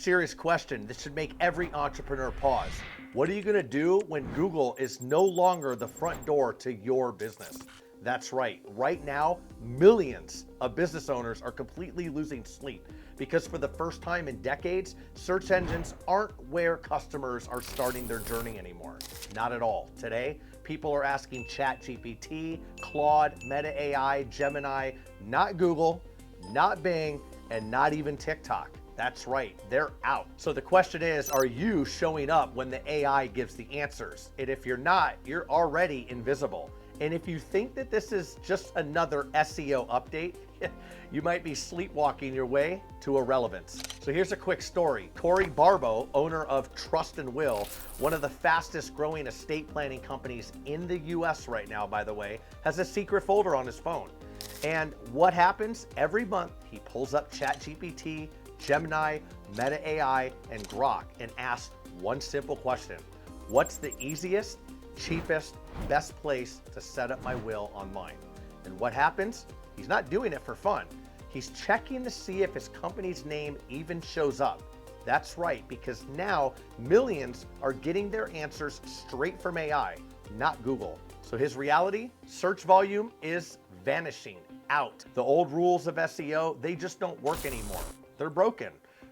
serious question. This should make every entrepreneur pause. What are you gonna do when Google is no longer the front door to your business? That's right. Right now, millions of business owners are completely losing sleep because for the first time in decades, search engines aren't where customers are starting their journey anymore. Not at all. Today, people are asking ChatGPT, Claude, Meta AI, Gemini, not Google, not Bing, and not even TikTok. That's right, they're out. So the question is, are you showing up when the AI gives the answers? And if you're not, you're already invisible. And if you think that this is just another SEO update, you might be sleepwalking your way to irrelevance. So here's a quick story. Corey Barbo, owner of Trust and Will, one of the fastest growing estate planning companies in the US right now, by the way, has a secret folder on his phone. And what happens? Every month, he pulls up ChatGPT, Gemini, Meta AI, and Grok and asks one simple question. What's the easiest, cheapest, best place to set up my will online? And what happens? He's not doing it for fun. He's checking to see if his company's name even shows up. That's right, because now millions are getting their answers straight from AI, not Google. So his reality, search volume is vanishing out. The old rules of SEO, they just don't work anymore. They're broken.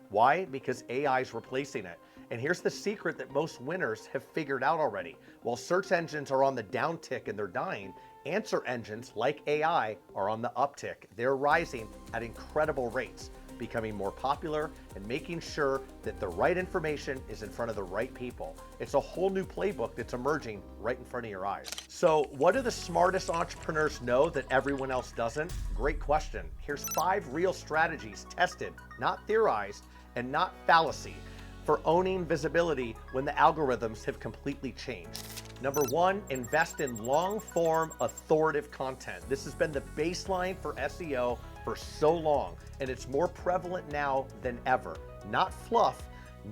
Why? Because AI is replacing it. And here's the secret that most winners have figured out already. While search engines are on the downtick and they're dying, answer engines like AI are on the uptick. They're rising at incredible rates, becoming more popular and making sure that the right information is in front of the right people. It's a whole new playbook that's emerging right in front of your eyes. So what do the smartest entrepreneurs know that everyone else doesn't? Great question. Here's 5 real strategies tested, not theorized, and not fallacy, for owning visibility when the algorithms have completely changed. Number 1, invest in long-form authoritative content. This has been the baseline for SEO for so long, and it's more prevalent now than ever. Not fluff,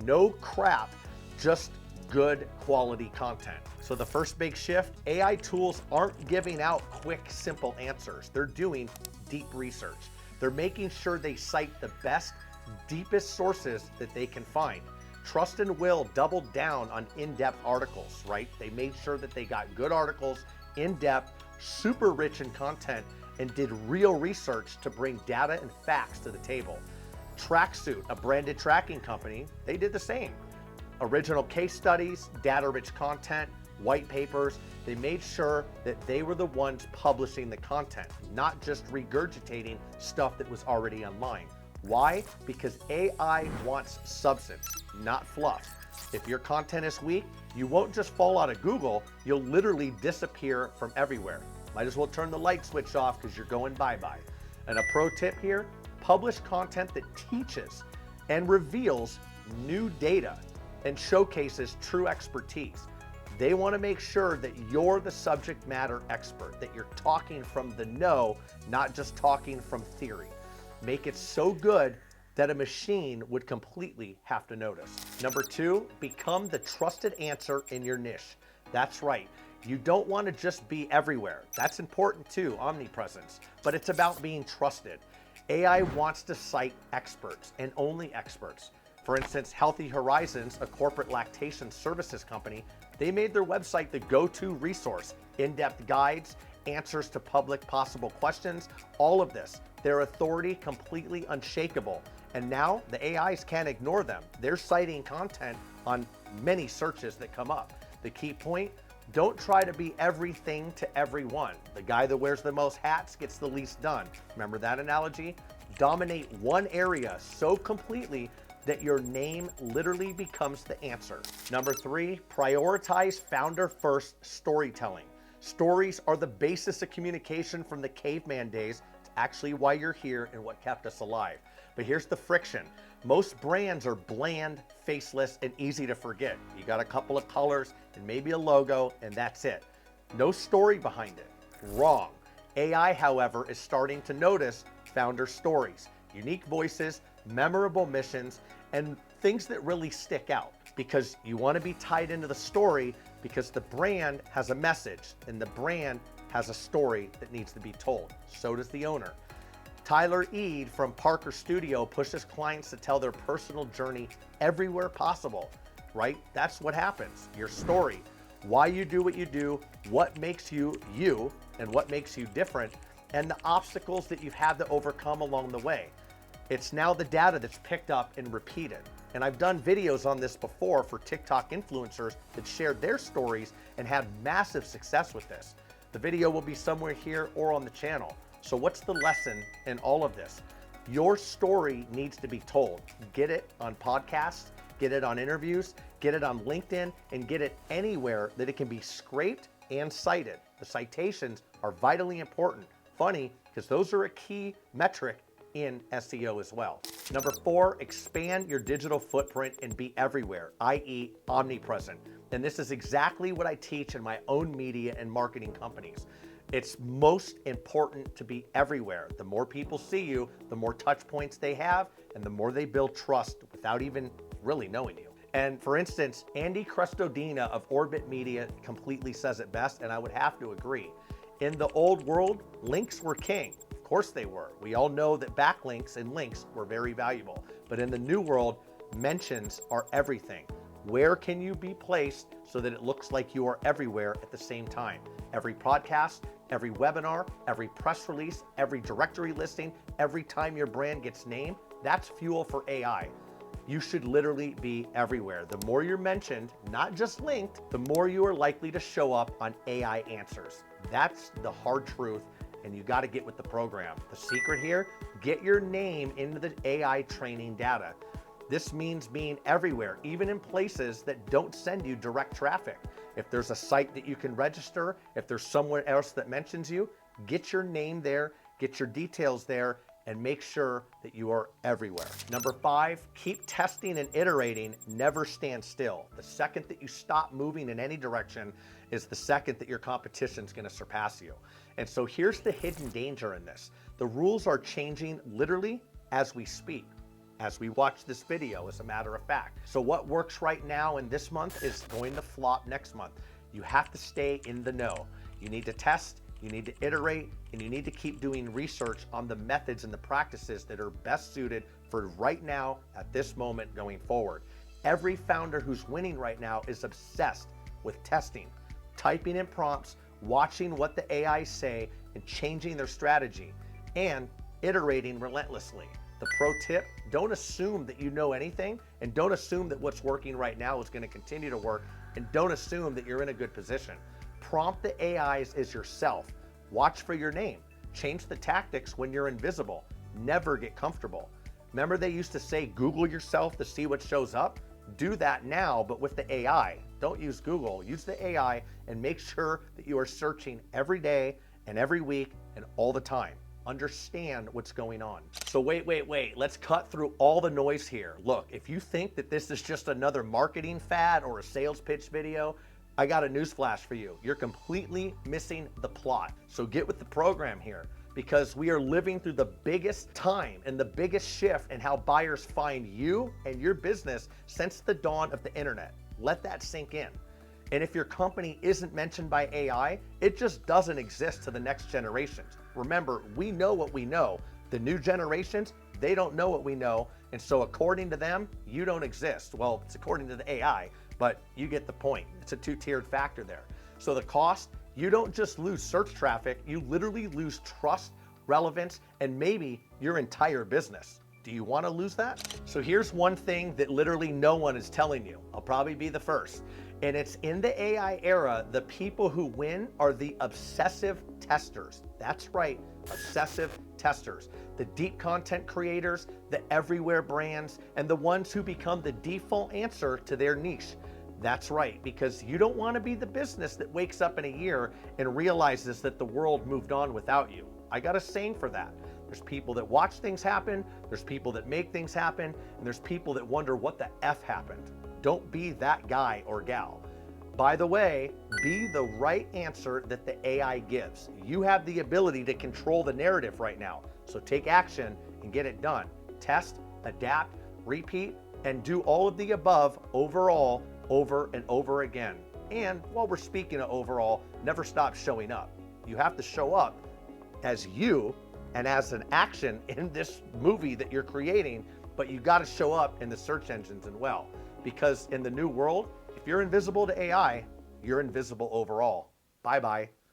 no crap, just good quality content. So the first big shift, AI tools aren't giving out quick, simple answers. They're doing deep research. They're making sure they cite the best, deepest sources that they can find. Trust and Will doubled down on in-depth articles, right? They made sure that they got good articles, in-depth, super rich in content, and did real research to bring data and facts to the table. Tracksuit, a branded tracking company, they did the same. Original case studies, data-rich content, white papers, they made sure that they were the ones publishing the content, not just regurgitating stuff that was already online. Why? Because AI wants substance, not fluff. If your content is weak, you won't just fall out of Google, you'll literally disappear from everywhere. Might as well turn the light switch off because you're going bye-bye. And a pro tip here, publish content that teaches and reveals new data and showcases true expertise. They want to make sure that you're the subject matter expert, that you're talking from the know, not just talking from theory. Make it so good that a machine would completely have to notice. Number 2, become the trusted answer in your niche. That's right. You don't want to just be everywhere. That's important too, omnipresence, but it's about being trusted. AI wants to cite experts and only experts. For instance, Healthy Horizons, a corporate lactation services company, they made their website the go-to resource, in-depth guides, answers to public possible questions, all of this. Their authority completely unshakable. And now the AIs can't ignore them. They're citing content on many searches that come up. The key point, don't try to be everything to everyone. The guy that wears the most hats gets the least done. Remember that analogy? Dominate one area so completely that your name literally becomes the answer. Number 3, prioritize founder-first storytelling. Stories are the basis of communication from the caveman days. It's actually why you're here and what kept us alive. But here's the friction. Most brands are bland, faceless, and easy to forget. You got a couple of colors and maybe a logo, and that's it. No story behind it. Wrong. AI, however, is starting to notice founder stories, unique voices, memorable missions, and things that really stick out, because you want to be tied into the story because the brand has a message and the brand has a story that needs to be told. So does the owner. Tyler Eade from Parker Studio pushes clients to tell their personal journey everywhere possible, right? That's what happens. Your story, why you do what you do, what makes you you, and what makes you different, and the obstacles that you've had to overcome along the way. It's now the data that's picked up and repeated. And I've done videos on this before for TikTok influencers that shared their stories and had massive success with this. The video will be somewhere here or on the channel. So what's the lesson in all of this? Your story needs to be told. Get it on podcasts, get it on interviews, get it on LinkedIn, and get it anywhere that it can be scraped and cited. The citations are vitally important. Funny, because those are a key metric in SEO as well. Number 4, expand your digital footprint and be everywhere, i.e. omnipresent. And this is exactly what I teach in my own media and marketing companies. It's most important to be everywhere. The more people see you, the more touch points they have, and the more they build trust without even really knowing you. And for instance, Andy Crestodina of Orbit Media completely says it best, and I would have to agree. In the old world, links were king. Of course they were. We all know that backlinks and links were very valuable. But in the new world, mentions are everything. Where can you be placed so that it looks like you are everywhere at the same time? Every podcast, every webinar, every press release, every directory listing, every time your brand gets named, that's fuel for AI. You should literally be everywhere. The more you're mentioned, not just linked, the more you are likely to show up on AI answers. That's the hard truth, and you got to get with the program. The secret here, get your name into the AI training data. This means being everywhere, even in places that don't send you direct traffic. If there's a site that you can register, if there's someone else that mentions you, get your name there, get your details there, and make sure that you are everywhere. Number 5, keep testing and iterating, never stand still. The second that you stop moving in any direction is the second that your competition is going to surpass you. And so here's the hidden danger in this. The rules are changing literally as we speak, as we watch this video, as a matter of fact. So what works right now in this month is going to flop next month. You have to stay in the know. You need to test, you need to iterate, and you need to keep doing research on the methods and the practices that are best suited for right now at this moment going forward. Every founder who's winning right now is obsessed with testing, typing in prompts, watching what the AI say, and changing their strategy, and iterating relentlessly. The pro tip, don't assume that you know anything, and don't assume that what's working right now is going to continue to work, and don't assume that you're in a good position. Prompt the AIs as yourself. Watch for your name. Change the tactics when you're invisible. Never get comfortable. Remember they used to say Google yourself to see what shows up? Do that now, but with the AI. Don't use Google, use the AI, and make sure that you are searching every day and every week and all the time. Understand what's going on. So wait, let's cut through all the noise here. Look, if you think that this is just another marketing fad or a sales pitch video, I got a newsflash for you. You're completely missing the plot. So get with the program here, because we are living through the biggest time and the biggest shift in how buyers find you and your business since the dawn of the internet. Let that sink in. And if your company isn't mentioned by AI, it just doesn't exist to the next generations. Remember, we know what we know. The new generations, they don't know what we know. And so according to them, you don't exist. Well, it's according to the AI, but you get the point. It's a two-tiered factor there. So the cost, you don't just lose search traffic, you literally lose trust, relevance, and maybe your entire business. Do you want to lose that? So here's one thing that literally no one is telling you. I'll probably be the first. And it's in the AI era, the people who win are the obsessive testers. That's right, obsessive testers. The deep content creators, the everywhere brands, and the ones who become the default answer to their niche. That's right, because you don't want to be the business that wakes up in a year and realizes that the world moved on without you. I got a saying for that. There's people that watch things happen, there's people that make things happen, and there's people that wonder what the F happened. Don't be that guy or gal. By the way, be the right answer that the AI gives. You have the ability to control the narrative right now, so take action and get it done. Test, adapt, repeat, and do all of the above overall, over and over again. And while we're speaking of overall, never stop showing up. You have to show up as you and as an action in this movie that you're creating, but you got to show up in the search engines as well. Because in the new world, if you're invisible to AI, you're invisible overall. Bye-bye.